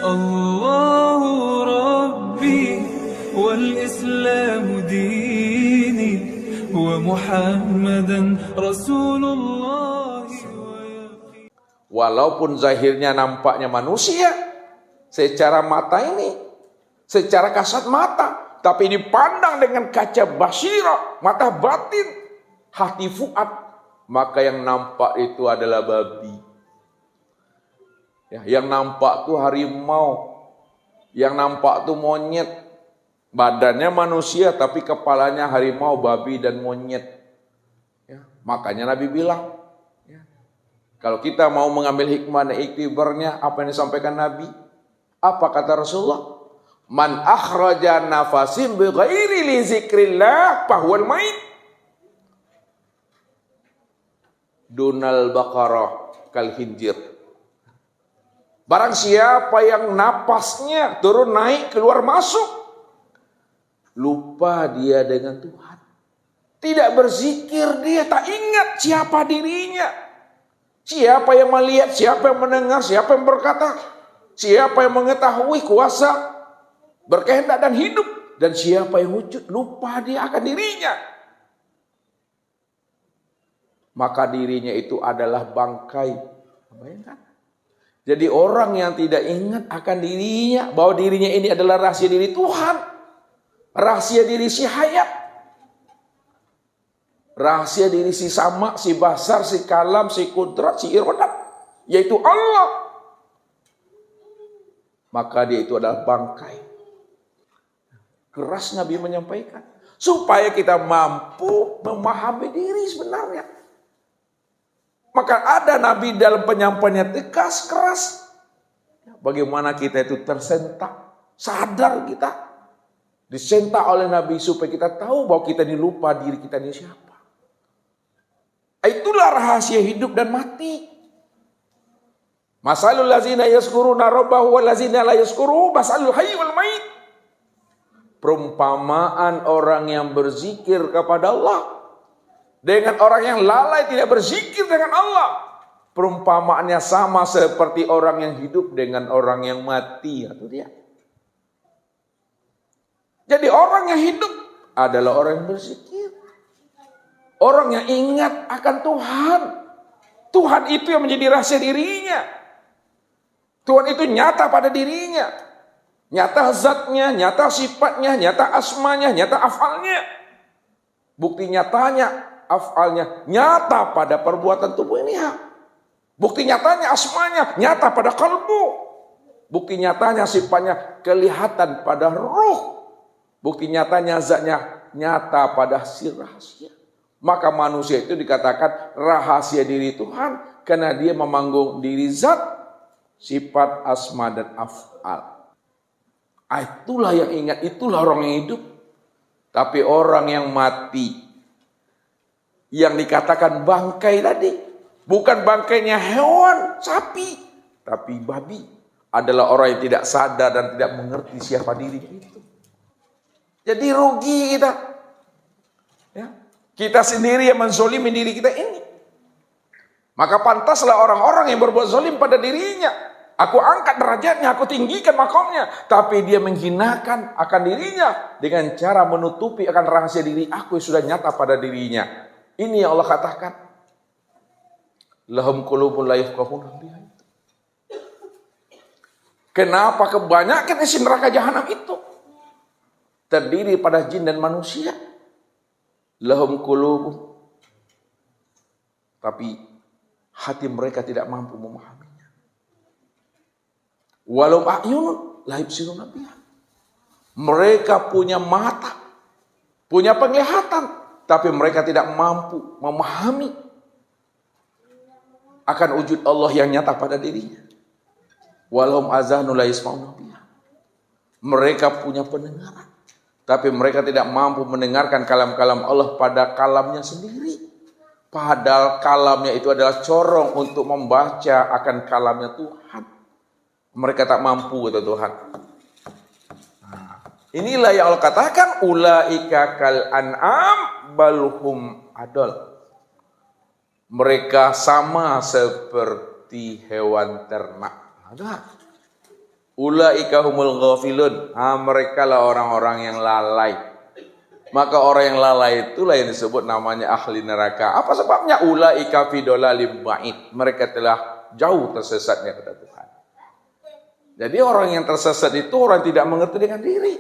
الله ربي والإسلام ديني ومحمدا رسول الله. Walaupun zahirnya nampaknya manusia secara mata ini, secara kasat mata, tapi dipandang dengan kaca basira, mata batin, hati fuad, maka yang nampak itu adalah babi. Ya, yang nampak tuh harimau, yang nampak tuh monyet, badannya manusia tapi kepalanya harimau, babi dan monyet. Ya, makanya Nabi bilang, ya, kalau kita mau mengambil hikmah dan iktibarnya, apa yang disampaikan Nabi? Apa kata Rasulullah? Man akhraja nafasin bi ghairi li zikrillah fahuwal mait. Dunal baqarah kal khinjir. Barang siapa yang napasnya turun naik keluar masuk, lupa dia dengan Tuhan. Tidak berzikir dia, tak ingat siapa dirinya. Siapa yang melihat, siapa yang mendengar, siapa yang berkata, siapa yang mengetahui kuasa berkehendak dan hidup, dan siapa yang wujud, lupa dia akan dirinya. Maka dirinya itu adalah bangkai. Bayangkan. Jadi orang yang tidak ingat akan dirinya, bahwa dirinya ini adalah rahasia diri Tuhan, rahasia diri si hayat, rahasia diri si sama, si basar, si kalam, si kudrat, si irodat, yaitu Allah. Maka dia itu adalah bangkai. Keras Nabi menyampaikan, supaya kita mampu memahami diri sebenarnya. Maka ada Nabi dalam penyampaiannya tegas, keras. Bagaimana kita itu tersentak, sadar kita. Disentak oleh Nabi supaya kita tahu bahwa kita ini lupa diri kita ini siapa. Itulah rahasia hidup dan mati. Masalul lazina yazkuruna rabbahu wal lazina la yazkuru masalul hayy wal mait. Perumpamaan orang yang berzikir kepada Allah dengan orang yang lalai tidak berzikir dengan Allah, perumpamaannya sama seperti orang yang hidup dengan orang yang mati. Itu dia. Jadi orang yang hidup adalah orang yang berzikir, orang yang ingat akan Tuhan. Tuhan itu yang menjadi rahasia dirinya. Tuhan itu nyata pada dirinya, nyata zatnya, nyata sifatnya, nyata asmanya, nyata afalnya. Bukti nyatanya afalnya nyata pada perbuatan tubuh ini. Bukti nyatanya asmanya nyata pada kalbu. Bukti nyatanya sifatnya kelihatan pada ruh. Bukti nyatanya zatnya nyata pada si rahasia. Maka manusia itu dikatakan rahasia diri Tuhan karena dia memanggung diri zat, sifat, asma dan afal. Itulah yang ingat, itulah orang yang hidup. Tapi orang yang mati, yang dikatakan bangkai tadi, bukan bangkainya hewan, sapi, tapi babi, adalah orang yang tidak sadar dan tidak mengerti siapa dirinya itu. Jadi rugi kita. Ya. Kita sendiri yang menzolimi diri kita ini. Maka pantaslah orang-orang yang berbuat zolim pada dirinya. Aku angkat derajatnya, aku tinggikan makamnya. Tapi dia menghinakan akan dirinya dengan cara menutupi akan rahasia diri aku yang sudah nyata pada dirinya. Ini yang Allah katakan, lahum qulubun la yafqahuna biha. Kenapa kebanyakan isi neraka jahanam itu terdiri pada jin dan manusia? Lahum qulubun, tapi hati mereka tidak mampu memahaminya. Walau a'yunun la yubsiruna biha. Mereka punya mata, punya penglihatan, tapi mereka tidak mampu memahami akan wujud Allah yang nyata pada dirinya. Walhum azanul la yasma'una biha. Mereka punya pendengaran, tapi mereka tidak mampu mendengarkan kalam-kalam Allah pada kalamnya sendiri. Padahal kalamnya itu adalah corong untuk membaca akan kalamnya Tuhan. Mereka tak mampu, kata Tuhan. Inilah yang Allah katakan, ulaika kal an'am balhum adol. Mereka sama seperti hewan ternak. Ada. Ulaika humul ghafilun. Mereka lah orang-orang yang lalai. Maka orang yang lalai itulah yang disebut namanya ahli neraka. Apa sebabnya? Ulaika fi dhalalim ba'id. Mereka telah jauh tersesatnya kepada Tuhan. Jadi orang yang tersesat itu orang tidak mengerti dengan diri.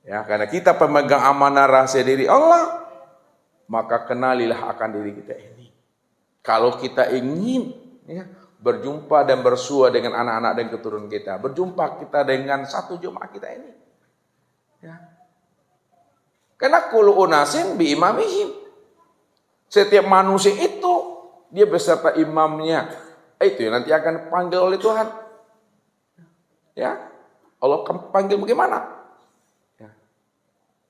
Ya, karena kita pemegang amanah rahasia diri Allah, maka kenalilah akan diri kita ini. Kalau kita ingin ya, berjumpa dan bersua dengan anak-anak dan keturunan kita, berjumpa kita dengan satu jemaah kita ini. Ya. Karena kullu unasin bi imamihim. Setiap manusia itu dia beserta imamnya. Itu yang nanti akan dipanggil oleh Tuhan. Ya, Allah akan panggil bagaimana?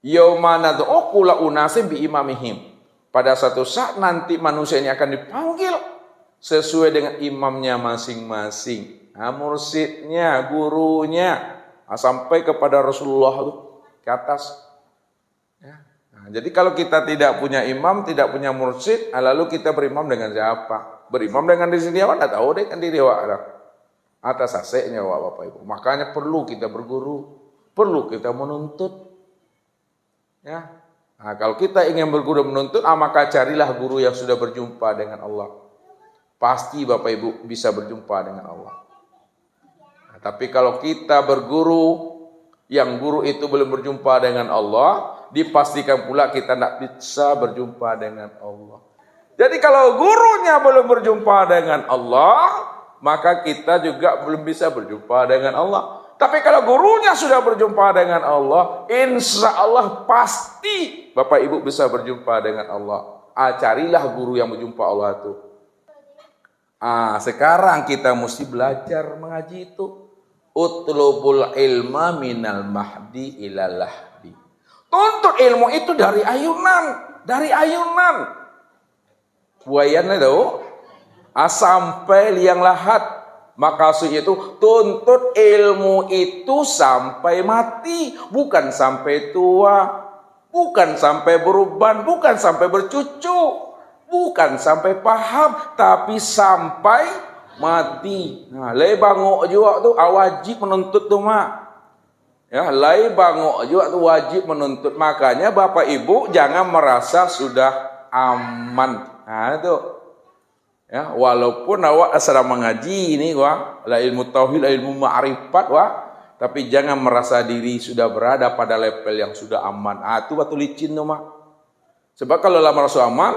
Yaumana du'u kullu unasin bi imamihim. Pada satu saat nanti manusia ini akan dipanggil sesuai dengan imamnya masing-masing. Mursyidnya, gurunya, sampai kepada Rasulullah itu ke atas. Ya. Jadi kalau kita tidak punya imam, tidak punya mursyid, lalu kita berimam dengan siapa? Berimam dengan diri sendiri, tidak tahu deh kan diri awak. Atas aseknya Bapak Ibu. Makanya perlu kita berguru, perlu kita menuntut. Ya. Nah, kalau kita ingin berguru menuntut, maka carilah guru yang sudah berjumpa dengan Allah. Pasti Bapak Ibu bisa berjumpa dengan Allah. Nah, tapi kalau kita berguru, yang guru itu belum berjumpa dengan Allah, dipastikan pula kita tidak bisa berjumpa dengan Allah. Jadi kalau gurunya belum berjumpa dengan Allah, maka kita juga belum bisa berjumpa dengan Allah. Tapi kalau gurunya sudah berjumpa dengan Allah, insya Allah pasti Bapak Ibu bisa berjumpa dengan Allah. Carilah guru yang berjumpa Allah itu. Sekarang kita mesti belajar mengaji itu. Utlubul ilma minal mahdi ilal lahdi. Tuntut ilmu itu dari ayunan. Dari ayunan. Buayan itu. Sampai liang lahat. Maksudnya itu tuntut ilmu itu sampai mati, bukan sampai tua, bukan sampai beruban, bukan sampai bercucu, bukan sampai paham, tapi sampai mati. Nah, lai bangok juga tu wajib menuntut tu mak. Ya, lai bangok juga tu wajib menuntut. Makanya Bapak Ibu jangan merasa sudah aman. Nah, itu. Ya, walaupun awak sedang mengaji ini lah ilmu tauhid, ilmu ma'rifat tapi jangan merasa diri sudah berada pada level yang sudah aman. Itu batu licin tuh mak. Sebab kalau lah merasa aman,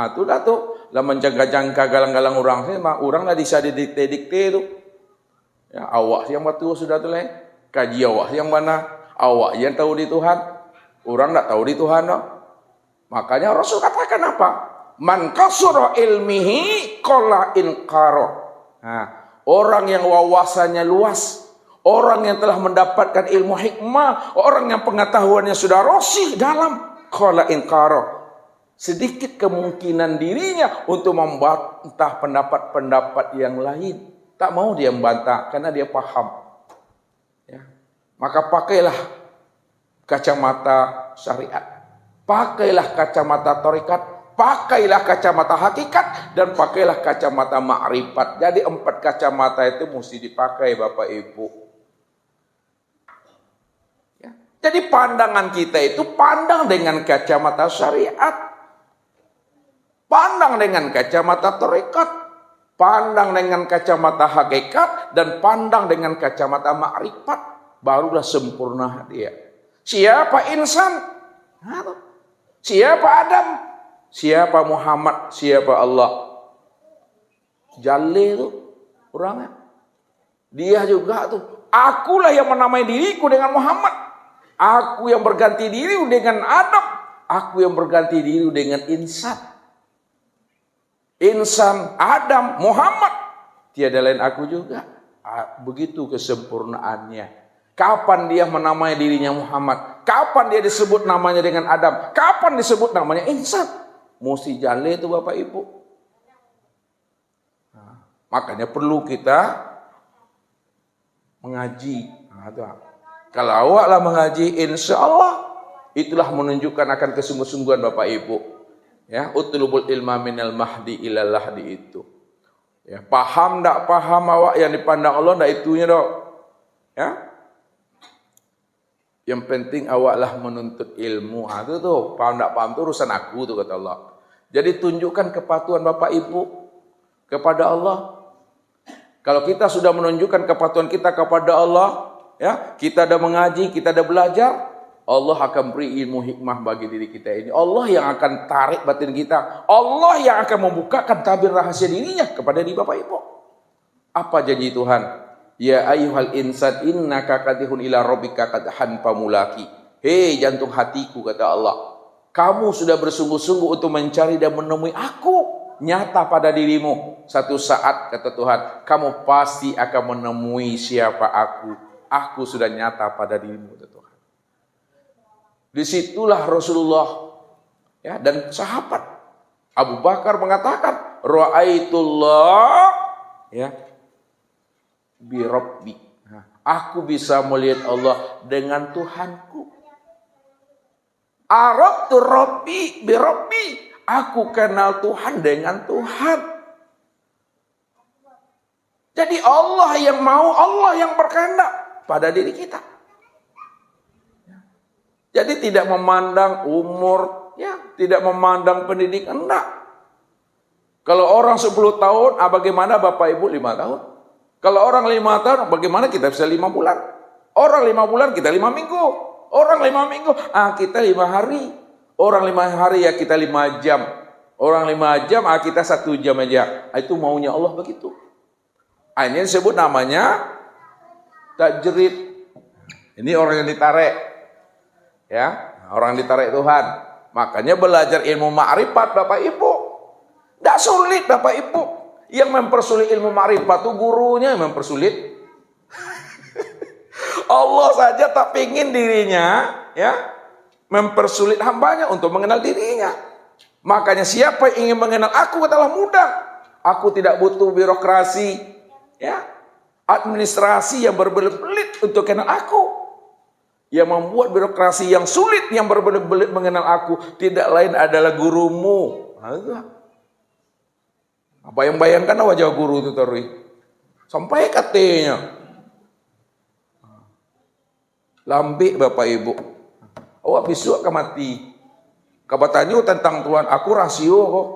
itu dah tuh lah menjangka-jangka galang-galang orang sih, orang lah bisa didikte-dikte tu. Ya, awak yang batu sudah tuh leh. Kaji awak yang mana? Awak yang tahu di Tuhan. Orang tak tahu di Tuhan dah. Makanya Rasul katakan apa? Man kasura ilmihi qalla inqaro. Orang yang wawasannya luas, orang yang telah mendapatkan ilmu hikmah, orang yang pengetahuannya sudah rosih dalam, qalla inqaro. Sedikit kemungkinan dirinya untuk membantah pendapat-pendapat yang lain. Tak mau dia membantah karena dia paham. Ya. Maka pakailah kacamata syariat. Pakailah kacamata tarekat. Pakailah kacamata hakikat dan pakailah kacamata ma'rifat. Jadi 4 kacamata itu mesti dipakai Bapak Ibu. Ya. Jadi pandangan kita itu pandang dengan kacamata syariat. Pandang dengan kacamata tarekat. Pandang dengan kacamata hakikat dan pandang dengan kacamata ma'rifat. Barulah sempurna dia. Siapa insan? Siapa Adam? Siapa Muhammad? Siapa Allah? Jalil tu orangnya. Dia juga tu. Akulah yang menamai diriku dengan Muhammad. Aku yang berganti diri dengan Adam. Aku yang berganti diri dengan insan. Insan, Adam, Muhammad. Tiada lain aku juga. Begitu kesempurnaannya. Kapan dia menamai dirinya Muhammad? Kapan dia disebut namanya dengan Adam? Kapan disebut namanya insan? Mesti jale itu Bapak Ibu. Makanya perlu kita mengaji. Kalau awaklah mengaji, insya Allah itulah menunjukkan akan kesungguh-sungguhan Bapak Ibu. Ya, utlubul ilma minal mahdi ilal lahdi itu. Ya, paham tak paham awak yang dipandang Allah, tak itunya dok. Ya. Yang penting awaklah menuntut ilmu. Itu tuh, paham tak paham tuh urusan aku tuh kata Allah. Jadi tunjukkan kepatuhan Bapak Ibu kepada Allah. Kalau kita sudah menunjukkan kepatuhan kita kepada Allah, ya, kita ada mengaji, kita ada belajar, Allah akan beri ilmu hikmah bagi diri kita ini. Allah yang akan tarik batin kita. Allah yang akan membukakan tabir rahasia dirinya kepada diri Bapak Ibu. Apa janji Tuhan? Ya ayyuhal insan innaka kadihun ila rabbika kadhan pamulaki. Hei jantung hatiku kata Allah, kamu sudah bersungguh-sungguh untuk mencari dan menemui aku. Nyata pada dirimu. Satu saat kata Tuhan, kamu pasti akan menemui siapa aku. Aku sudah nyata pada dirimu kata Tuhan. Disitulah Rasulullah, ya, dan sahabat Abu Bakar mengatakan, ra'aitullah, ya, bi Rabbi. Aku bisa melihat Allah dengan Tuhanku. Arabtu Rabbi bi Rabbi. Aku kenal Tuhan dengan Tuhan. Jadi Allah yang mau, Allah yang berkehendak pada diri kita. Jadi tidak memandang umur, ya, tidak memandang pendidikan, enggak. Kalau orang 10 tahun, bagaimana Bapak Ibu 5 tahun? Kalau orang 5 tahun, bagaimana kita bisa 5 bulan? Orang 5 bulan, kita 5 minggu. Orang 5 minggu, kita 5 hari. Orang 5 hari ya kita 5 jam. Orang 5 jam, kita 1 jam aja. Itu maunya Allah begitu. Ini disebut namanya tajrid. Ini orang yang ditarik. Ya, orang yang ditarik Tuhan. Makanya belajar ilmu ma'rifat Bapak Ibu. Tidak sulit Bapak Ibu. Yang mempersulit ilmu ma'rifat itu gurunya yang mempersulit. Allah saja tak pingin dirinya, ya, mempersulit hambanya untuk mengenal dirinya. Makanya siapa yang ingin mengenal aku adalah mudah. Aku tidak butuh birokrasi, ya, administrasi yang berbelit-belit untuk kenal aku. Yang membuat birokrasi yang sulit yang berbelit-belit mengenal aku tidak lain adalah gurumu. Apa yang bayangkan wajah guru itu tadi? Sampai katanya. Lambik Bapak Ibu. Awak besok akan mati. Kabatannya tentang Tuhan, aku rasio kok.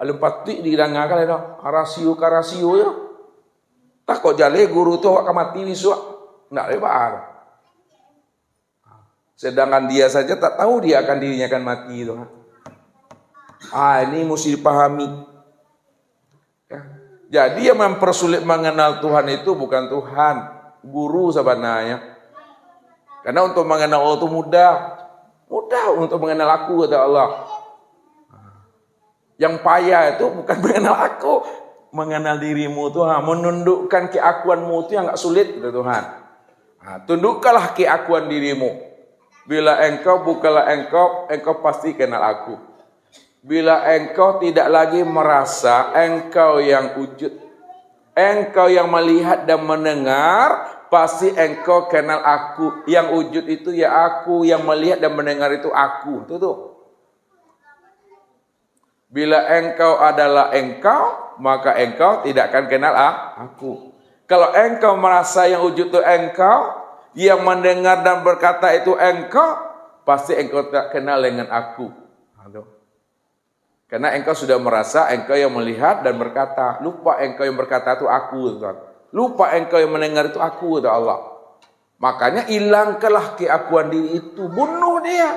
Alim pati didangakan itu, rasio ka rasio ya. Tak kok jale guru tu awak akan mati besok. Enggak lebar. Sedangkan dia saja tak tahu dia akan dirinya akan mati itu. Ini mesti dipahami. Ya. Jadi yang mempersulit mengenal Tuhan itu bukan Tuhan, guru sebenarnya. Karena untuk mengenal Allah itu mudah. Mudah untuk mengenal aku kata Allah. Yang payah itu bukan mengenal aku, mengenal dirimu Tuhan, menundukkan keakuanmu itu yang enggak sulit kata Tuhan. Tundukkanlah keakuan dirimu. Bila engkau bukalah engkau pasti kenal aku. Bila engkau tidak lagi merasa engkau yang wujud, engkau yang melihat dan mendengar, pasti engkau kenal aku. Yang wujud itu ya aku, yang melihat dan mendengar itu aku. Tuh. Bila engkau adalah engkau, maka engkau tidak akan kenal aku. Kalau engkau merasa yang wujud itu engkau, yang mendengar dan berkata itu engkau, pasti engkau tak kenal dengan aku. Karena engkau sudah merasa engkau yang melihat dan berkata. Lupa engkau yang berkata itu aku. Lupa engkau yang mendengar itu aku, kata Allah. Makanya hilangkanlah keakuan diri itu. Bunuh dia.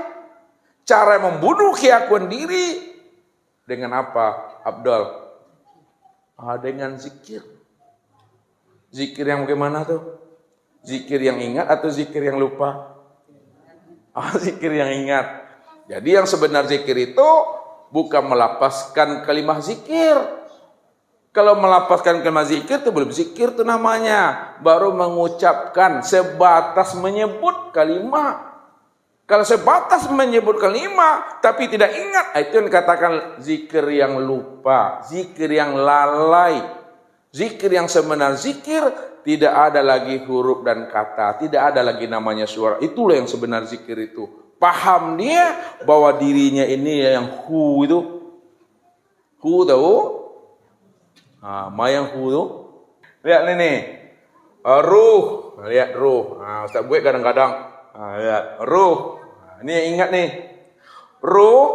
Cara membunuh keakuan diri. Dengan apa, Abdul? Dengan zikir. Zikir yang bagaimana tuh? Zikir yang ingat atau zikir yang lupa? Zikir yang ingat. Jadi yang sebenar zikir itu bukan melapaskan kalimat zikir. Kalau melapaskan kalimat zikir itu belum zikir itu namanya. Baru mengucapkan sebatas menyebut kalimat. Kalau sebatas menyebut kalimat tapi tidak ingat, itu yang dikatakan zikir yang lupa, zikir yang lalai. Zikir yang sebenar zikir tidak ada lagi huruf dan kata, tidak ada lagi namanya suara. Itulah yang sebenar zikir itu. Paham dia bahwa dirinya ini yang hu itu. Hu tahu? Ma yang hu itu. Lihat ini. Ruh. Lihat ruh. Ustaz buat kadang-kadang. Lihat ruh. Ini yang ingat nih. Ruh,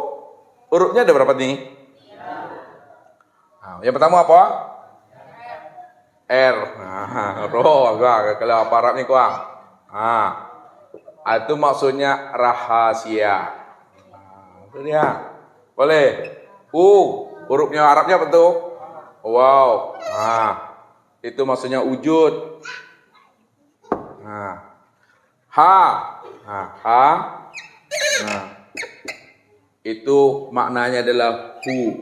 hurufnya ada berapa nih? Yang pertama apa? R. Roh. Kalau apa Arabnya kuang? Itu maksudnya rahasia. Itu dia. Boleh. Hurufnya Arabnya apa tuh? Wow. Itu maksudnya wujud. Ha. Itu maknanya adalah hu.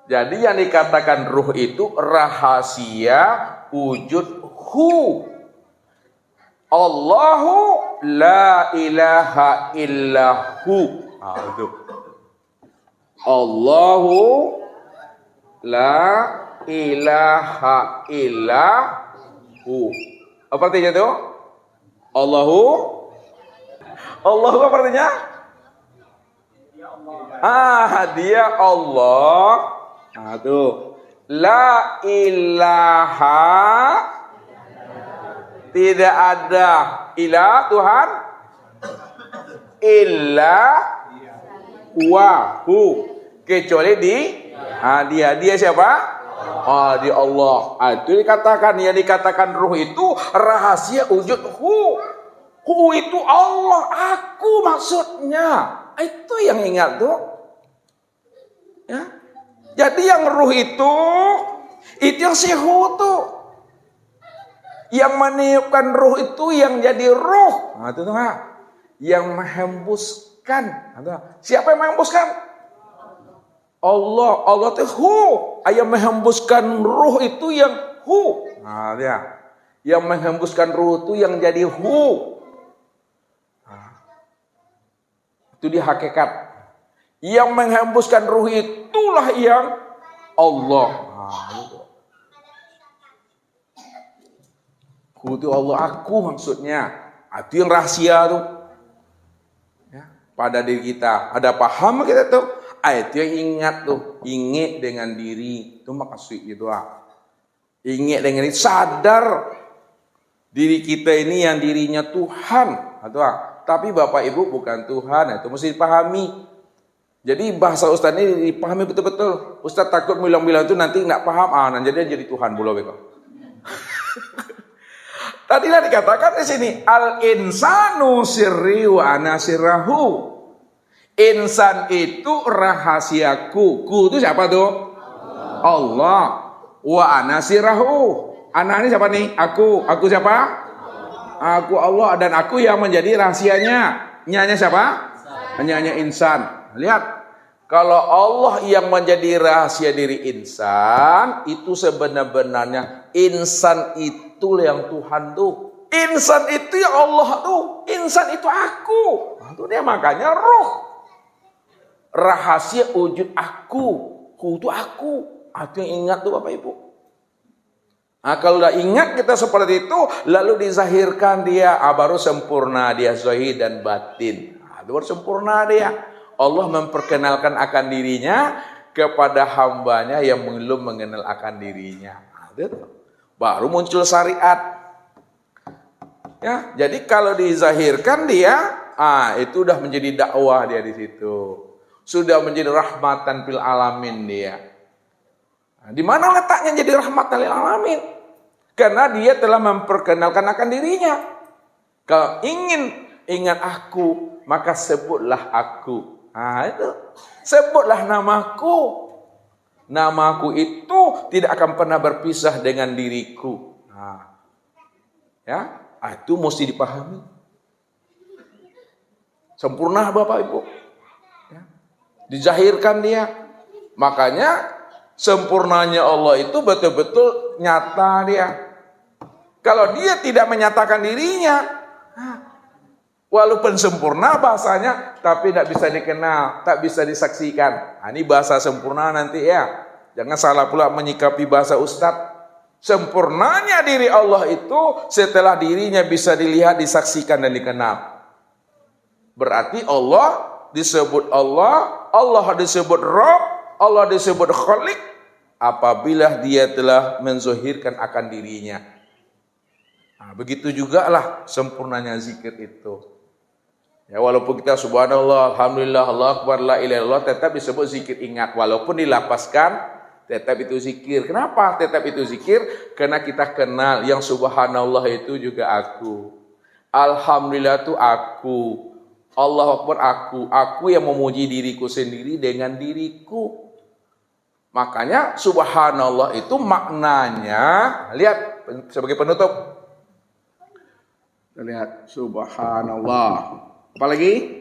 Jadi yang dikatakan ruh itu rahasia wujud hu. Allahu la ilaha illahu. Itu. Allahu la ilaha illahu. Apa artinya itu? Allahu apa artinya? Dia Allah. Tuh. La ilaha, tidak ada ilah Tuhan illa wahu, kecuali dia siapa? Dia Allah. Itu yang dikatakan ruh itu rahasia wujud hu. Hu itu Allah, aku maksudnya. Itu yang ingat tuh. Ya. Jadi yang ruh itu yang si hu tuh. Yang meniupkan ruh itu yang jadi ruh. Itu tuh yang menghembuskan. Siapa yang menghembuskan? Allah itu hu. Yang menghembuskan ruh itu yang hu. Dia. Yang menghembuskan ruh itu yang jadi hu. Itu dia hakikat. Yang menghembuskan ruh itulah yang Allah. Itu Allah, aku maksudnya. Itu yang rahasia tuh. Ya, pada diri kita. Ada paham kita tuh. Itu yang ingat tuh. Ingat dengan diri. Itu maksud gitu. Ingat dengan diri. Sadar. Diri kita ini yang dirinya Tuhan. Tapi Bapak Ibu bukan Tuhan. Itu mesti dipahami. Jadi bahasa Ustaz ini dipahami betul-betul. Ustaz takut bilang-bilang itu nanti nggak paham. Jadi Tuhan bulu beko. Tadilah dikatakan di sini al-insanu sirri wa ana sirrahu. Insan itu rahasiaku. Ku itu siapa tuh? Allah. Wa ana sirrahu. Ana ini siapa nih? Aku. Aku siapa? Aku Allah, dan aku yang menjadi rahasianya. Nyanya siapa? Nyanya insan. Lihat. Kalau Allah yang menjadi rahasia diri insan, itu sebenarnya insan itu yang Tuhan tuh. Insan itu ya Allah tuh. Insan itu aku. Itu dia makanya roh. Rahasia wujud aku. Ku itu aku. Itu yang ingat tuh Bapak Ibu. Kalau udah ingat kita seperti itu, lalu dizahirkan dia, baru sempurna dia zahir dan batin. Itu baru sempurna dia. Allah memperkenalkan akan dirinya kepada hambanya yang belum mengenal akan dirinya. Baru muncul syariat. Ya, jadi kalau dizahirkan dia, itu udah menjadi dakwah dia di situ. Sudah menjadi rahmatan fil alamin dia. Di mana letaknya jadi rahmatan lil alamin? Karena dia telah memperkenalkan akan dirinya. Kalau ingin ingat aku, maka sebutlah aku. Itu. Sebutlah namaku. Namaku itu tidak akan pernah berpisah dengan diriku. Ya, itu mesti dipahami. Sempurna Bapak Ibu. Ya. Dizahirkan dia. Makanya sempurnanya Allah itu betul-betul nyata dia. Kalau dia tidak menyatakan dirinya, walaupun sempurna bahasanya, tapi tidak bisa dikenal, tak bisa disaksikan. Ini bahasa sempurna nanti ya. Jangan salah pula menyikapi bahasa Ustadz. Sempurnanya diri Allah itu setelah dirinya bisa dilihat, disaksikan dan dikenal. Berarti Allah disebut Allah, Allah disebut Rabb, Allah disebut Khalik apabila dia telah menzuhirkan akan dirinya. Nah, begitu juga lah sempurnanya zikir itu. Ya, walaupun kita subhanallah, alhamdulillah, Allah akbar, la ilaha illallah, tetap disebut zikir ingat. Walaupun dilapaskan, tetap itu zikir. Kenapa tetap itu zikir? Karena kita kenal yang subhanallah itu juga aku. Alhamdulillah itu aku. Allah akbar aku. Aku yang memuji diriku sendiri dengan diriku. Makanya subhanallah itu maknanya, lihat sebagai penutup. Lihat subhanallah. Apa lagi?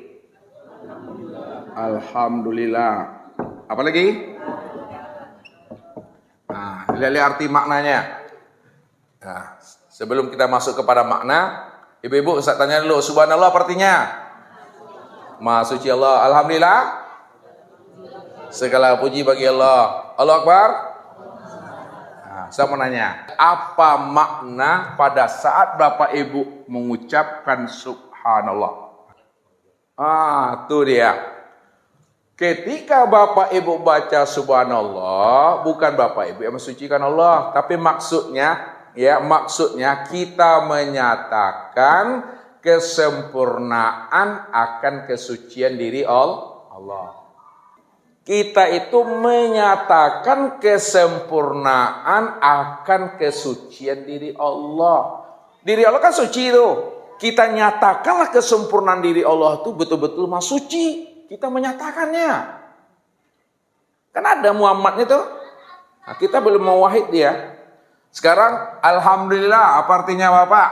Alhamdulillah. Apa lagi? Nah, lihat arti maknanya. Nah, sebelum kita masuk kepada makna, ibu-ibu saya tanya dulu, subhanallah artinya? Maha suci Allah. Alhamdulillah. Segala puji bagi Allah. Allahu Akbar. Saya mau nanya, apa makna pada saat Bapak Ibu mengucapkan subhanallah? Itu dia. Ketika Bapak Ibu baca subhanallah, bukan Bapak Ibu yang mensucikan Allah, tapi maksudnya kita menyatakan kesempurnaan akan kesucian diri Allah. Kita itu menyatakan kesempurnaan akan kesucian diri Allah. Diri Allah kan suci itu. Kita nyatakanlah kesempurnaan diri Allah itu betul-betul Maha Suci. Kita menyatakannya. Kan ada Muhammadnya tuh. Nah, kita belum mau wahid dia. Sekarang alhamdulillah apa artinya Bapak?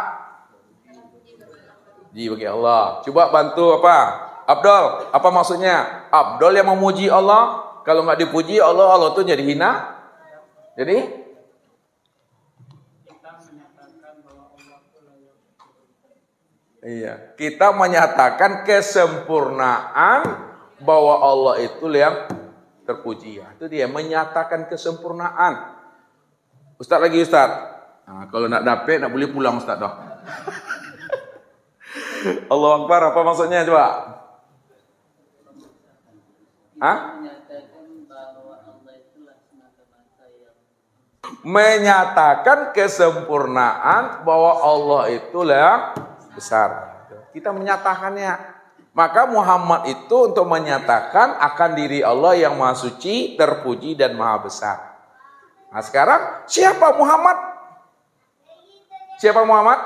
Puji bagi Allah. Coba bantu apa? Abdul, apa maksudnya? Abdul yang memuji Allah, kalau nggak dipuji Allah tuh jadi hina. Jadi kita menyatakan kesempurnaan bahwa Allah itu yang terpuji. Itu dia menyatakan kesempurnaan. Ustaz lagi Ustaz. Nah, kalau nak dapet nak boleh pulang Ustaz dah. Allahu Akbar, apa maksudnya coba? Menyatakan kesempurnaan bahwa Allah itulah besar. Kita menyatakannya. Maka Muhammad itu untuk menyatakan akan diri Allah yang Maha Suci, terpuji dan Maha Besar. Nah sekarang siapa Muhammad? Siapa Muhammad?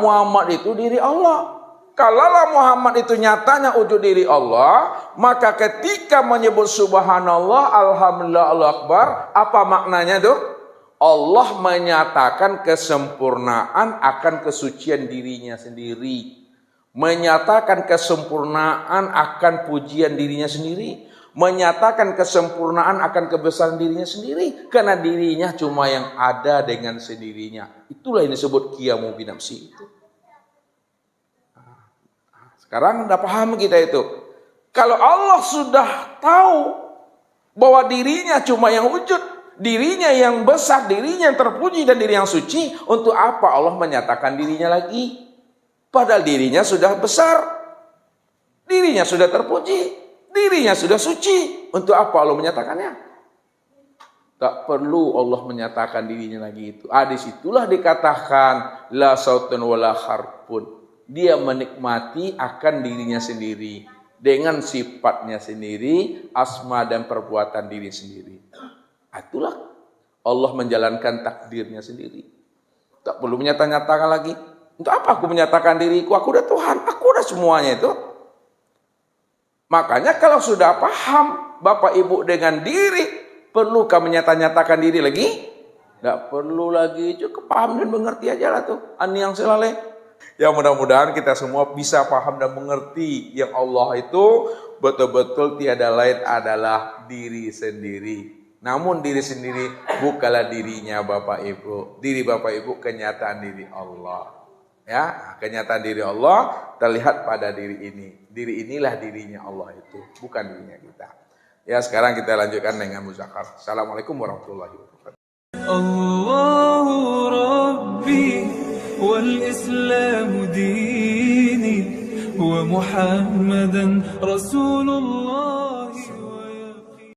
Muhammad itu diri Allah. Kalaulah Muhammad itu nyatanya wujud diri Allah, maka ketika menyebut subhanallah, alhamdulillah, Allahu Akbar, apa maknanya tuh? Allah menyatakan kesempurnaan akan kesucian dirinya sendiri. Menyatakan kesempurnaan akan pujian dirinya sendiri. Menyatakan kesempurnaan akan kebesaran dirinya sendiri. Karena dirinya cuma yang ada dengan sendirinya. Itulah yang disebut qiyamu binafsi itu. Sekarang udah paham kita itu. Kalau Allah sudah tahu bahwa dirinya cuma yang wujud, dirinya yang besar, dirinya yang terpuji dan diri yang suci, untuk apa Allah menyatakan dirinya lagi? Padahal dirinya sudah besar, dirinya sudah terpuji, dirinya sudah suci. Untuk apa Allah menyatakannya? Tak perlu Allah menyatakan dirinya lagi itu. Disitulah dikatakan la sautun wala harpun. Dia menikmati akan dirinya sendiri dengan sifatnya sendiri, asma dan perbuatan diri sendiri. Itulah Allah menjalankan takdirnya sendiri. Tak perlu menyatakan lagi. Untuk apa aku menyatakan diriku? Aku udah Tuhan, aku udah semuanya itu. Makanya kalau sudah paham Bapak Ibu dengan diri, perlukah menyatakan diri lagi? Tidak perlu lagi, cukup paham dan mengerti aja lah tuh. Ani yang selaleh. Ya mudah-mudahan kita semua bisa paham dan mengerti yang Allah itu betul-betul tiada lain adalah diri sendiri. Namun diri sendiri bukanlah dirinya Bapak Ibu. Diri Bapak Ibu kenyataan diri Allah. Ya, kenyataan diri Allah terlihat pada diri ini. Diri inilah dirinya Allah itu, bukan dirinya kita. Ya, sekarang kita lanjutkan dengan muzakarah. Assalamualaikum warahmatullahi wabarakatuh. Allahu Rabbi wal Islam dini wa Muhammadan Rasulullah.